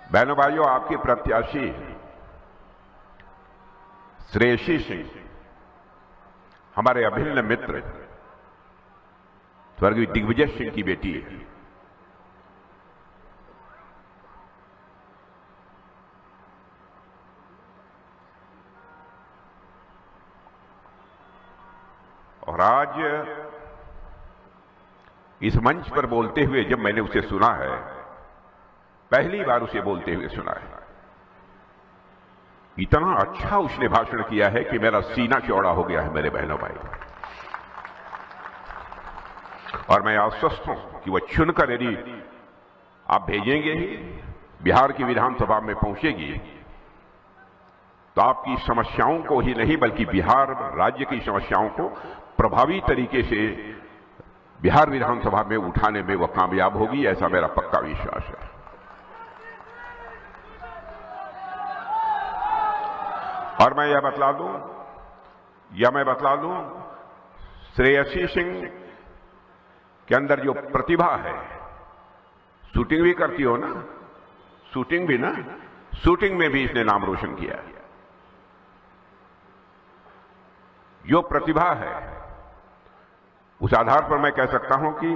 बहनों भाइयों, आपके प्रत्याशी श्रेयसी सिंह हमारे अभिन्न मित्र स्वर्गीय दिग्विजय सिंह की बेटी है। और आज इस मंच पर बोलते हुए जब मैंने उसे सुना है, पहली बार उसे बोलते हुए सुना है, इतना अच्छा उसने भाषण किया है कि मेरा सीना चौड़ा हो गया है मेरे बहनों भाई। और मैं आश्वस्त हूं कि वह चुनकर यदि आप भेजेंगे ही बिहार की विधानसभा में पहुंचेगी तो आपकी समस्याओं को ही नहीं बल्कि बिहार राज्य की समस्याओं को प्रभावी तरीके से बिहार विधानसभा में उठाने में वह कामयाब होगी, ऐसा मेरा पक्का विश्वास है। और मैं यह बतला दूं श्रेयसी सिंह के अंदर जो प्रतिभा है, शूटिंग भी करती हो ना, शूटिंग में भी इसने नाम रोशन किया है। जो प्रतिभा है उस आधार पर मैं कह सकता हूं कि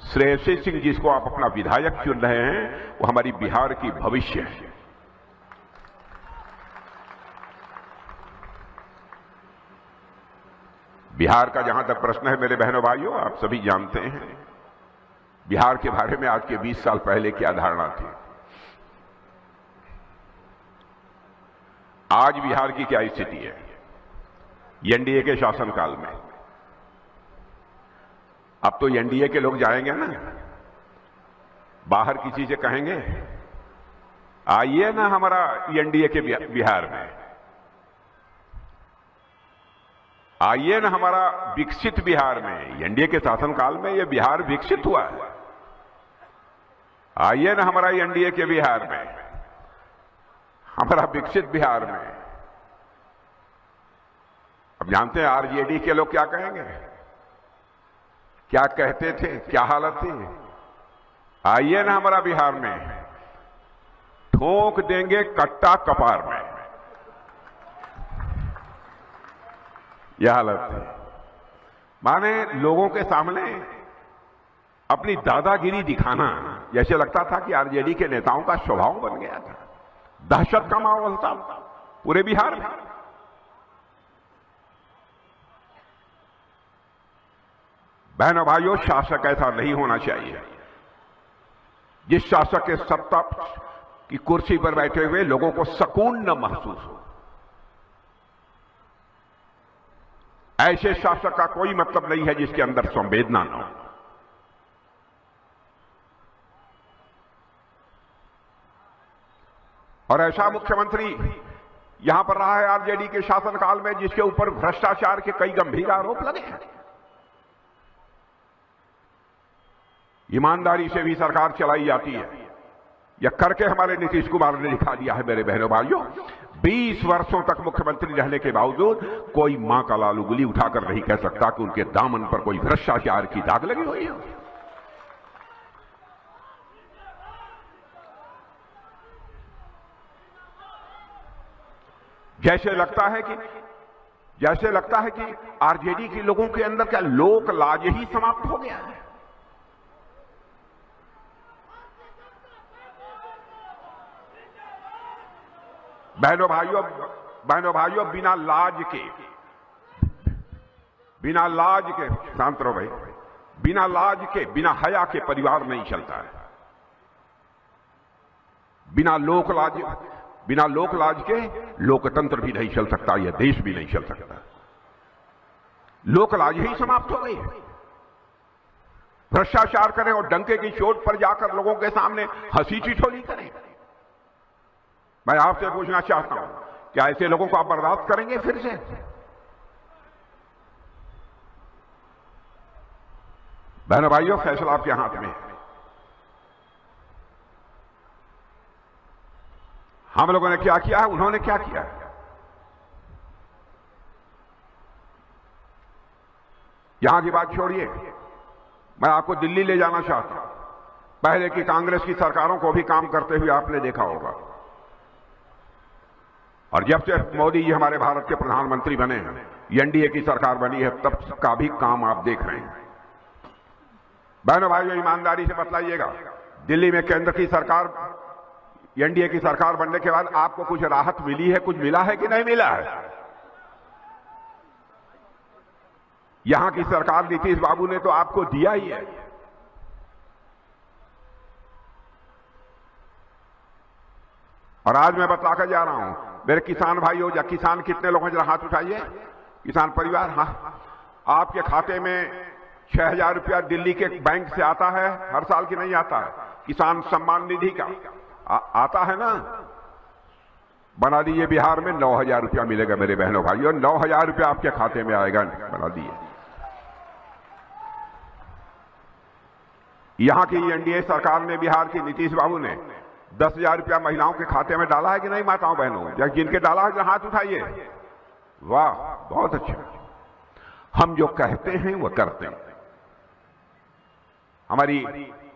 श्रेयसी सिंह जिसको आप अपना विधायक चुन रहे हैं वो हमारी बिहार की भविष्य है। बिहार का जहां तक प्रश्न है मेरे बहनों भाइयों, आप सभी जानते हैं बिहार के बारे में आज के 20 साल पहले क्या धारणा थी, आज बिहार की क्या स्थिति है। एनडीए के शासनकाल में अब तो एनडीए के लोग जाएंगे ना, बाहर किसी से कहेंगे आइए ना हमारा एनडीए के बिहार में, आइए ना हमारा विकसित बिहार में। एनडीए के शासनकाल में यह बिहार विकसित हुआ है। आइए ना हमारा एनडीए के बिहार में, हमारा विकसित बिहार में। अब जानते हैं आरजेडी के लोग क्या कहेंगे, क्या कहते थे, क्या हालत थी। आइए ना हमारा बिहार में, ठोक देंगे कट्टा कपार में, यह हालत थी। माने लोगों के सामने अपनी दादागिरी दिखाना जैसे लगता था कि आरजेडी के नेताओं का स्वभाव बन गया था। दहशत का माहौल था पूरे बिहार में। बहनों भाइयों, शासक ऐसा नहीं होना चाहिए जिस शासक के सत्ता की कुर्सी पर बैठे हुए लोगों को सुकून न महसूस हो। ऐसे शासक का कोई मतलब नहीं है जिसके अंदर संवेदना न हो। और ऐसा मुख्यमंत्री यहां पर रहा है आरजेडी के शासनकाल में जिसके ऊपर भ्रष्टाचार के कई गंभीर आरोप लगे हैं। ईमानदारी से भी सरकार चलाई जाती है, यह करके हमारे नीतीश कुमार ने दिखा दिया है मेरे बहनों भाइयों। 20 वर्षों तक मुख्यमंत्री रहने के बावजूद कोई मां का लाल उंगली उठाकर नहीं कह सकता कि उनके दामन पर कोई भ्रष्टाचार की दाग लगी हुई है। जैसे लगता है कि आरजेडी के लोगों के अंदर क्या लोक लाज ही समाप्त हो गया है। बहनों भाइयों, बिना लाज के शांत रहो भाई, बिना हया के परिवार नहीं चलता है। बिना लोक लाज के लोकतंत्र भी नहीं चल सकता, यह देश भी नहीं चल सकता। लोक लाज ही समाप्त हो गई है। भ्रष्टाचार करें और डंके की चोट पर जाकर लोगों के सामने हंसी ठिठोली करें। मैं आपसे पूछना चाहता हूं, क्या ऐसे लोगों को आप बर्दाश्त करेंगे फिर से? बहनों भाइयों, फैसला आपके हाथ में है। हम लोगों ने क्या किया है, उन्होंने क्या किया है। यहां की बात छोड़िए, मैं आपको दिल्ली ले जाना चाहता हूं। पहले की कांग्रेस की सरकारों को भी काम करते हुए आपने देखा होगा। और जब से मोदी जी हमारे भारत के प्रधानमंत्री बने हैं, एनडीए की सरकार बनी है, तब का भी काम आप देख रहे हैं। बहनों भाइयों, ईमानदारी से बतलाइएगा, दिल्ली में केंद्र की सरकार, एनडीए की सरकार बनने के बाद आपको कुछ राहत मिली है, कुछ मिला है कि नहीं मिला है? यहां की सरकार नीतीश बाबू ने तो आपको दिया ही है। और आज मैं बतलाकर जा रहा हूं, मेरे किसान भाइयों, या किसान कितने लोग हैं जरा हाथ उठाइए, किसान परिवार। हाँ, आपके खाते में 6,000 रुपया दिल्ली के बैंक से आता है हर साल की नहीं आता है? किसान सम्मान निधि का आता है ना? बना दीजिए, बिहार में 9,000 रुपया मिलेगा मेरे बहनों भाइयों, 9,000 रुपया आपके खाते में आएगा, बना दीजिए। यहां की एनडीए सरकार ने, बिहार की नीतीश बाबू ने 10,000 रुपया महिलाओं के खाते में डाला है कि नहीं माताओं बहनों? या जिनके डाला है हाथ उठाइए। वाह, बहुत अच्छा। हम जो कहते हैं वो करते हैं। हमारी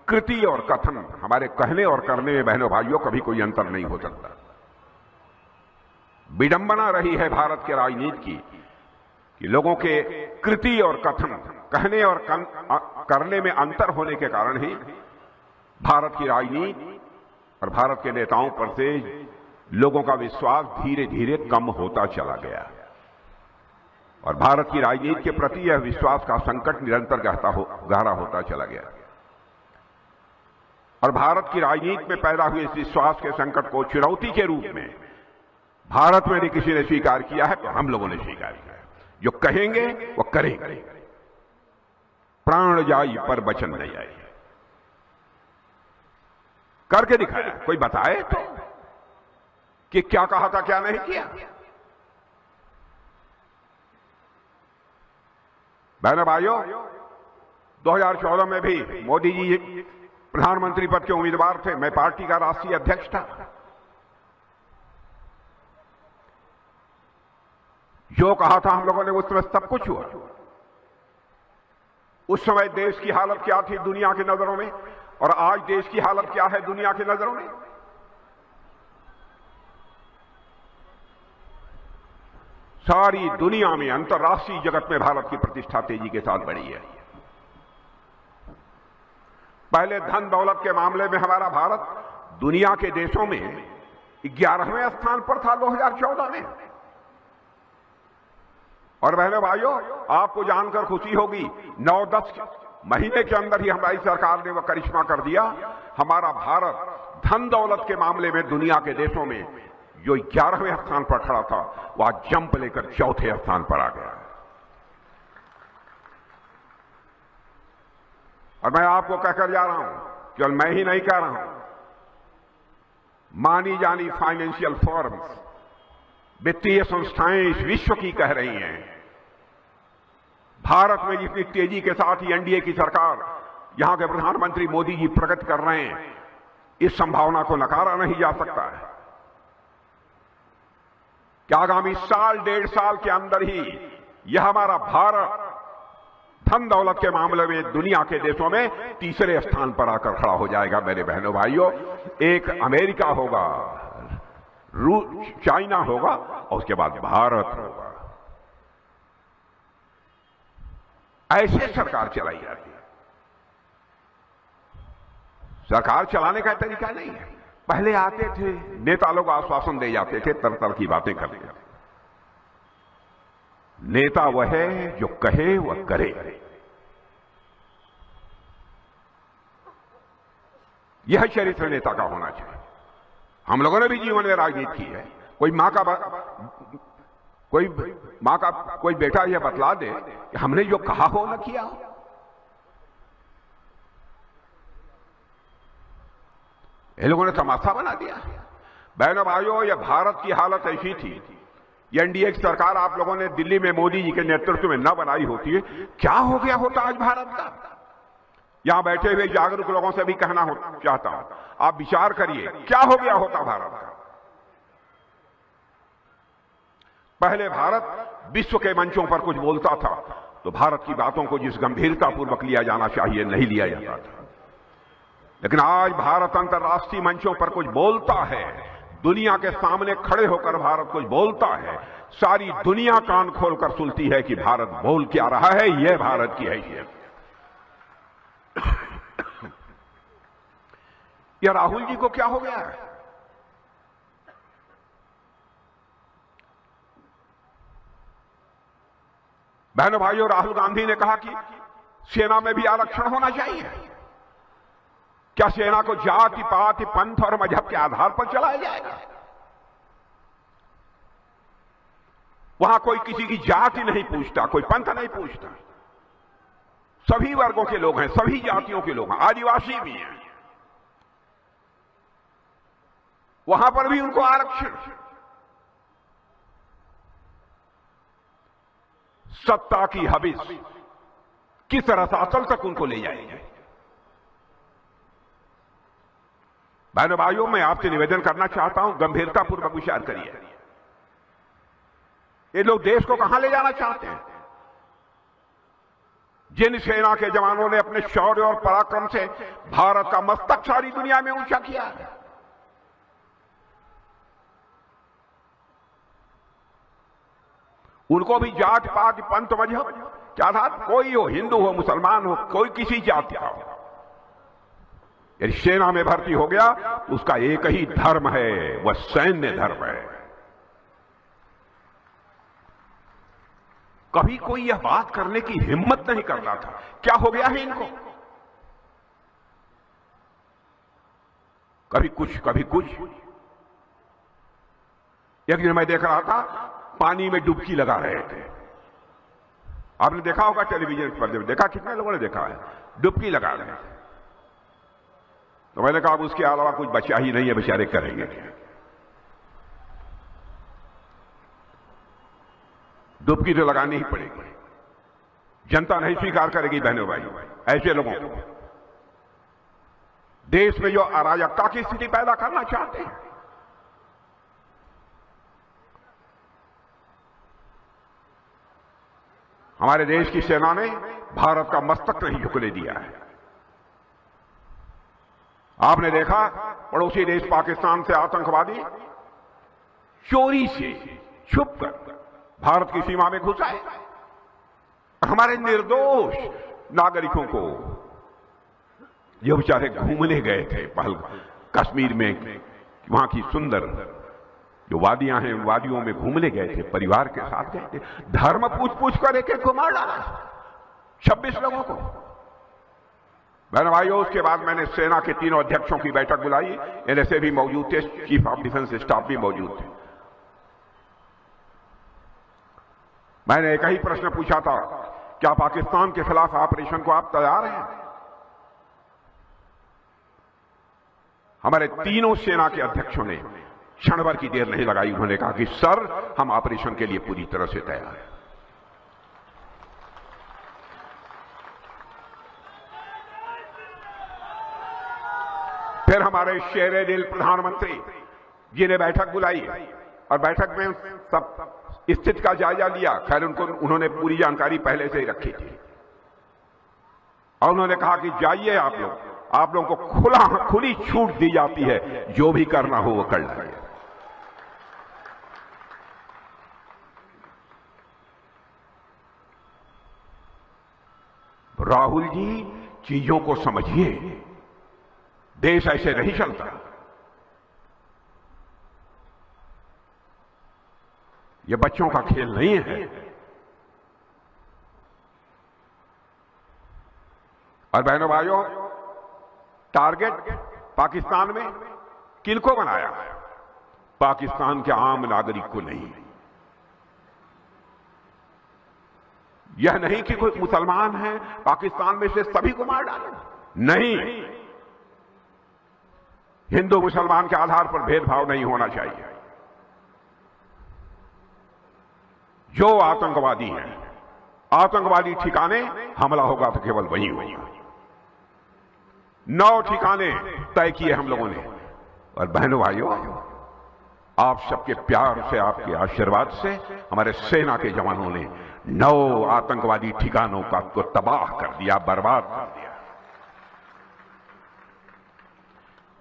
कृति और कथन, हमारे कहने और करने में बहनों भाइयों कभी कोई अंतर नहीं हो सकता। विडंबना रही है भारत के राजनीति की कि लोगों के कृति और कथन, कहने और करने में अंतर होने के कारण ही भारत की राजनीति और भारत के नेताओं पर से लोगों का विश्वास धीरे धीरे कम होता चला गया। और भारत की राजनीति के प्रति यह विश्वास का संकट निरंतर गहरा होता चला गया। और भारत की राजनीति में पैदा हुए इस विश्वास के संकट को चुनौती के रूप में भारत में किसी ने स्वीकार किया है तो हम लोगों ने स्वीकार किया है। जो कहेंगे वो करेंगे, प्राण जाई पर वचन नहीं आए। करके दिखाया, कोई बताए तो कि क्या कहा था क्या नहीं किया। बहनों भाइयों, 2014 में भी मोदी जी प्रधानमंत्री पद के उम्मीदवार थे, मैं पार्टी का राष्ट्रीय अध्यक्ष था। जो कहा था हम लोगों ने उस समय सब कुछ हुआ। उस समय देश की हालत क्या थी दुनिया की नजरों में, और आज देश की हालत क्या है दुनिया की नजरों में। सारी दुनिया में, अंतर्राष्ट्रीय जगत में भारत की प्रतिष्ठा तेजी के साथ बढ़ी है। पहले धन दौलत के मामले में हमारा भारत दुनिया के देशों में 11वें स्थान पर था 2014 में। और बहनों भाइयों, आपको जानकर खुशी होगी, 9-10 महीने के अंदर ही हमारी सरकार ने वह करिश्मा कर दिया। हमारा भारत धन दौलत के मामले में दुनिया के देशों में जो 11वें स्थान पर खड़ा था, वह जंप लेकर 4थे स्थान पर आ गया। और मैं आपको कहकर जा रहा हूं, केवल मैं ही नहीं कह रहा हूं, मानी जानी फाइनेंशियल फर्म्स, वित्तीय संस्थाएं इस विश्व की कह रही हैं, भारत में जितनी तेजी के साथ ही एनडीए की सरकार, यहां के प्रधानमंत्री मोदी जी प्रगति कर रहे हैं, इस संभावना को नकारा नहीं जा सकता है कि आगामी साल 1.5 साल के अंदर ही यह हमारा भारत धन दौलत के मामले में दुनिया के देशों में 3रे स्थान पर आकर खड़ा हो जाएगा। मेरे बहनों भाइयों, एक अमेरिका होगा, चाइना होगा और उसके बाद भारत होगा। ऐसे सरकार चलाई जाती है। सरकार चलाने का तरीका नहीं है। पहले आते थे नेता लोग, आश्वासन दे जाते थे, तरह की बातें करते थे। नेता वह है जो कहे वह करे। यह चरित्र नेता का होना चाहिए। हम लोगों ने भी जीवन में राजनीति की है। कोई मां का कोई बेटा यह बतला दे कि हमने जो कहा हो न किया हो। ये लोगों ने तमाशा बना दिया। बहनों भाइयों, यह भारत की हालत ऐसी थी, एनडीए की सरकार आप लोगों ने दिल्ली में मोदी जी के नेतृत्व में न बनाई होती है, क्या हो गया होता आज भारत का। यहां बैठे हुए जागरूक लोगों से भी कहना चाहता हूं, आप विचार करिए, क्या हो गया होता भारत का। पहले भारत विश्व के मंचों पर कुछ बोलता था तो भारत की बातों को जिस गंभीरता पूर्वक लिया जाना चाहिए नहीं लिया जाता था। लेकिन आज भारत अंतर्राष्ट्रीय मंचों पर कुछ बोलता है, दुनिया के सामने खड़े होकर भारत कुछ बोलता है, सारी दुनिया कान खोलकर सुनती है कि भारत बोल क्या रहा है, यह भारत की हैसियत। यह राहुल जी को क्या हो गया है? बहनों भाइयों, राहुल गांधी ने कहा कि सेना में भी आरक्षण होना चाहिए। क्या सेना को जाति, पाति, पंथ और मजहब के आधार पर चलाया जाएगा? वहां कोई किसी की जाति नहीं पूछता, कोई पंथ नहीं पूछता, सभी वर्गों के लोग हैं, सभी जातियों के लोग हैं, आदिवासी भी हैं, वहां पर भी उनको आरक्षण। सत्ता की हविस किस रसातल तक उनको ले जाएगी? बहनों भाइयों, मैं आपसे निवेदन करना चाहता हूं, गंभीरतापूर्वक विचार करिए। ये लोग देश को कहां ले जाना चाहते हैं? जिन सेना के जवानों ने अपने शौर्य और पराक्रम से भारत का मस्तक सारी दुनिया में ऊंचा किया है, उनको भी जात पात पंथ मजहब क्या था, कोई हो, हिंदू हो, मुसलमान हो, कोई किसी जाति का हो, यदि सेना में भर्ती हो गया तो उसका एक ही धर्म है, वह सैन्य धर्म है। कभी कोई यह बात करने की हिम्मत नहीं करता था। क्या हो गया है इनको? कभी कुछ कभी कुछ। एक दिन मैं देख रहा था, पानी में डुबकी लगा रहे थे, आपने देखा होगा टेलीविजन पर, जब देखा, कितने लोगों ने देखा है, डुबकी लगा रहे थे। तो मैंने कहा उसके अलावा कुछ बचा ही नहीं है, बेचारे करेंगे क्या? डुबकी तो लगानी ही पड़ेगी, जनता नहीं स्वीकार करेगी बहनों भाई ऐसे लोगों को। देश में जो अराजकता की स्थिति पैदा करना चाहते हैं, हमारे देश की सेना ने भारत का मस्तक नहीं झुकने दिया है। आपने देखा, पड़ोसी देश पाकिस्तान से आतंकवादी चोरी से छुपकर भारत की सीमा में घुस आए, हमारे निर्दोष नागरिकों को, जो बेचारे घूमने गए थे कश्मीर में, वहां की सुंदर जो वादियां हैं, वादियों में घूमने गए थे, परिवार के साथ गए थे, धर्म पूछ पूछ कर एक को मार डाला, 26 लोगों को। बहन भाइयों, उसके बाद मैंने सेना के तीनों अध्यक्षों की बैठक बुलाई, एनएसए भी मौजूद थे, चीफ ऑफ डिफेंस स्टाफ भी मौजूद थे। मैंने एक ही प्रश्न पूछा था, क्या पाकिस्तान के खिलाफ ऑपरेशन को आप तैयार हैं? हमारे तीनों सेना के अध्यक्षों ने क्षण भर की देर नहीं लगाई, उन्होंने कहा कि सर, हम ऑपरेशन के लिए पूरी तरह से तैयार हैं। फिर हमारे शेरे दिल प्रधानमंत्री जी ने बैठक बुलाई और बैठक में सब स्थिति का जायजा लिया। खैर, उन्होंने पूरी जानकारी पहले से ही रखी थी और उन्होंने कहा कि जाइए आप लोगों को खुली छूट दी जाती है, जो भी करना हो वो कर लीजिए। राहुल जी, चीजों को समझिए, देश ऐसे नहीं चलता। ये बच्चों का खेल नहीं है। और बहनों भाइयों, टारगेट पाकिस्तान में किनको बनाया? पाकिस्तान के आम नागरिक को नहीं। यह नहीं कि कोई मुसलमान है पाकिस्तान में से सभी को मार डालो, नहीं। हिंदू मुसलमान के आधार पर भेदभाव नहीं होना चाहिए। जो आतंकवादी हैं, आतंकवादी ठिकाने हमला होगा तो केवल वही होगा। 9 ठिकाने तय किए हम लोगों ने। और बहनों भाइयों, आप सबके प्यार से, आपके आशीर्वाद से हमारे सेना के जवानों ने 9 आतंकवादी ठिकानों को तबाह कर दिया, बर्बाद कर दिया।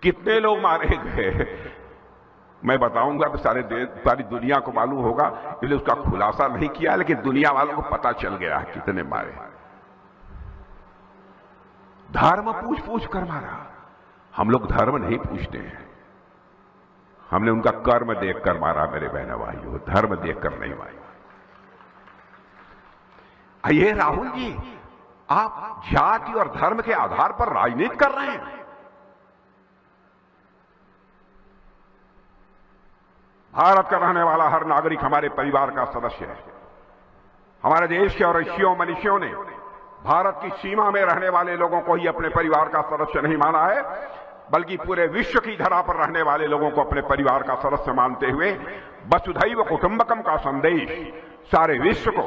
कितने लोग मारे गए मैं बताऊंगा तो सारी दुनिया को मालूम होगा, इसलिए उसका खुलासा नहीं किया, लेकिन दुनिया वालों को पता चल गया कितने मारे। धर्म पूछ पूछ कर मारा। हम लोग धर्म नहीं पूछते हैं, हमने उनका कर्म देखकर मारा मेरे बहनों भाइयों, धर्म देखकर नहीं मारा। ये राहुल जी, आप जाति और धर्म के आधार पर राजनीति कर रहे हैं। भारत का रहने वाला हर नागरिक हमारे परिवार का सदस्य है। हमारे देश के और ऋषियों मनीषियों ने भारत की सीमा में रहने वाले लोगों को ही अपने परिवार का सदस्य नहीं माना है, बल्कि पूरे विश्व की धरा पर रहने वाले लोगों को अपने परिवार का सदस्य मानते हुए वसुधैव कुटुंबकम का संदेश सारे विश्व को,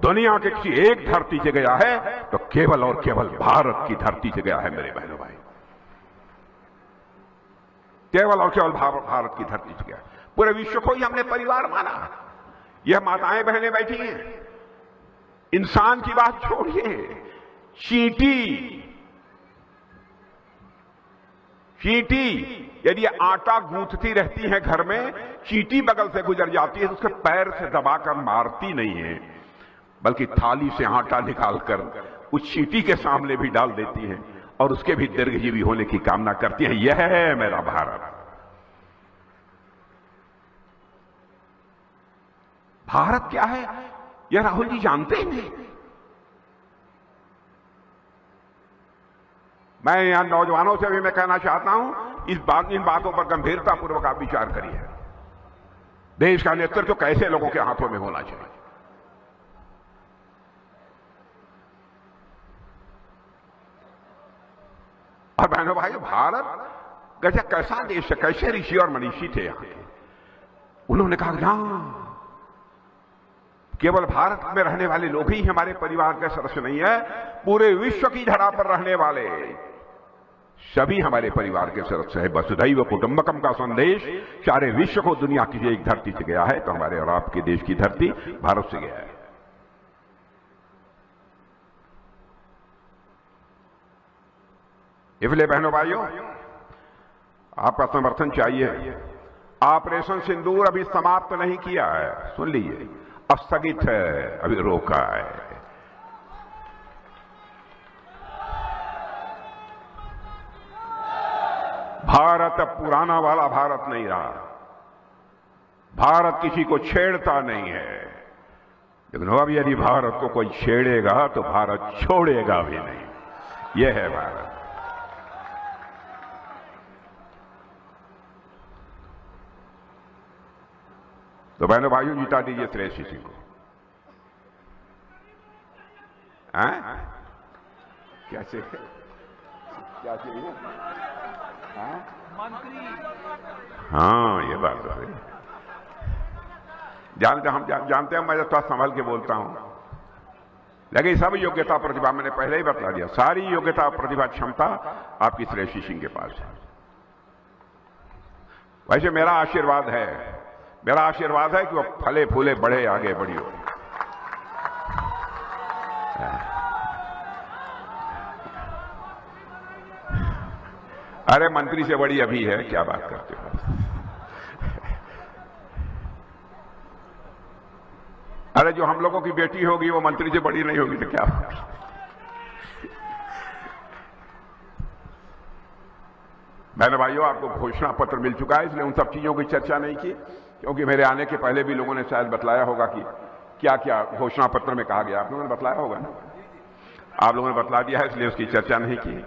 दुनिया के किसी एक धरती से गया है तो केवल और केवल भारत की धरती से गया है मेरे बहनों भाई, केवल और केवल भारत की धरती से गया। पूरे विश्व को ही हमने परिवार माना। यह माताएं बहनें बैठी हैं, इंसान की बात छोड़िए, चींटी यदि आटा गूंथती रहती है घर में, चींटी बगल से गुजर जाती है तो उसके पैर से दबाकर मारती नहीं है, बल्कि थाली से आटा निकालकर उस चींटी के सामने भी डाल देती है और उसके भी दीर्घजीवी होने की कामना करती है। यह है मेरा भारत। भारत क्या है यह राहुल जी जानते ही नहीं। मैं यहां नौजवानों से भी मैं कहना चाहता हूं, इन बातों पर गंभीरता पूर्वक आप विचार करिए। देश का नेतृत्व कैसे लोगों के हाथों में होना चाहिए। और बहनों भाइयों, भारत गजब कैसा देश है, कैसे ऋषि और मनीषी थे यहां के। उन्होंने कहा ना, केवल भारत में रहने वाले लोग ही हमारे परिवार के सदस्य नहीं है, पूरे विश्व की धरा पर रहने वाले सभी हमारे परिवार के सदस्य है। वसुधैव कुटुंबकम का संदेश सारे विश्व को, दुनिया की एक धरती से गया है तो हमारे और आपके देश की धरती भारत से गया है। इसलिए बहनों भाइयों, आपका समर्थन चाहिए। ऑपरेशन सिंदूर अभी समाप्त नहीं किया है, सुन लीजिए, स्थगित है, अभी रोका है। भारत अब पुराना वाला भारत नहीं रहा। भारत किसी को छेड़ता नहीं है, लेकिन अब यदि भारत को कोई छेड़ेगा तो भारत छोड़ेगा भी नहीं। यह है भारत। तो बहनों भाइयों, जिता दीजिए श्रेष्ठ सिंह को। क्या चाहिए? क्या चाहिए? मंत्री। हाँ, ये बात तो है। हम जानते हैं, मैं थोड़ा संभल के बोलता हूं, लेकिन सब योग्यता प्रतिभा मैंने पहले ही बता दिया, सारी योग्यता प्रतिभा क्षमता आपकी श्रेष्ठ सिंह के पास है। वैसे मेरा आशीर्वाद है कि वो फले फूले बढ़े, आगे बढ़ी हो। अरे मंत्री से बड़ी अभी है, क्या बात करते हो। अरे जो हम लोगों की बेटी होगी वो मंत्री से बड़ी नहीं होगी तो क्या होगी। बहनों भाइयों, आपको घोषणा पत्र मिल चुका है, इसलिए उन सब चीजों की चर्चा नहीं की, क्योंकि मेरे आने के पहले भी लोगों ने शायद बतलाया होगा कि क्या क्या घोषणा पत्र में कहा गया। आप लोगों ने बतलाया होगा ना, आप लोगों ने बतला दिया है, इसलिए उसकी चर्चा नहीं की।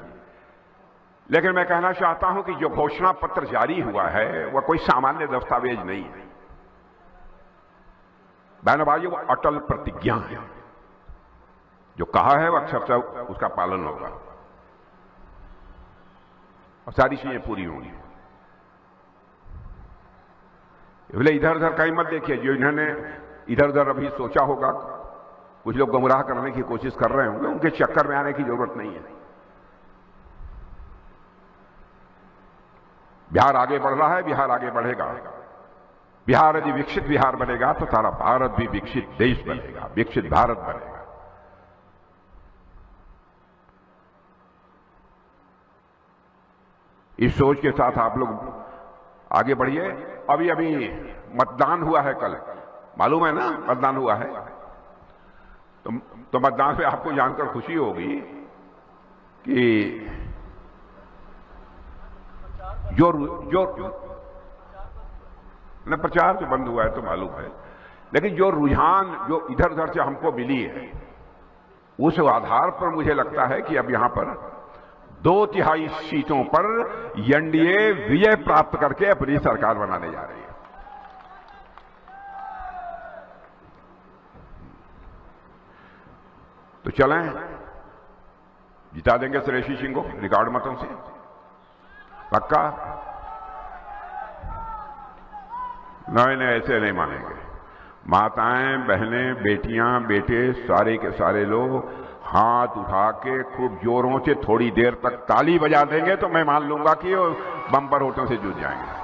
लेकिन मैं कहना चाहता हूं कि जो घोषणा पत्र जारी हुआ है वह कोई सामान्य दस्तावेज नहीं है। बहनों भाइयों, वो अटल प्रतिज्ञा है। जो कहा है वह अक्षरशः उसका पालन होगा और सारी चीजें पूरी होंगी। इसलिए इधर उधर कहीं मत देखिए। जो इन्होंने इधर उधर अभी सोचा होगा, कुछ लोग गुमराह करने की कोशिश कर रहे होंगे, उनके चक्कर में आने की जरूरत नहीं है। बिहार आगे बढ़ रहा है, बिहार आगे बढ़ेगा। बिहार यदि विकसित बिहार बनेगा तो सारा भारत भी विकसित देश बनेगा, विकसित भारत बनेगा। इस सोच के साथ आप लोग आगे बढ़िए। अभी अभी मतदान हुआ है, कल मालूम है ना, मतदान हुआ है। तो मतदान पे आपको जानकर खुशी होगी कि जो न प्रचार तो बंद हुआ है तो मालूम है, लेकिन जो रुझान जो इधर उधर से हमको मिली है, उस आधार पर मुझे लगता है कि अब यहां पर 2/3 सीटों पर एनडीए विजय प्राप्त करके अपनी सरकार बनाने जा रही है। तो चलें, जिता देंगे श्रेयसी सिंह को रिकॉर्ड मतों से, पक्का? नहीं, ऐसे नहीं मानेंगे। माताएं, बहनें, बेटियां, बेटे, सारे के सारे लोग हाथ उठा के खूब जोरों से थोड़ी देर तक ताली बजा देंगे तो मैं मान लूंगा कि वो बम्पर वोटों से जुट जाएंगे।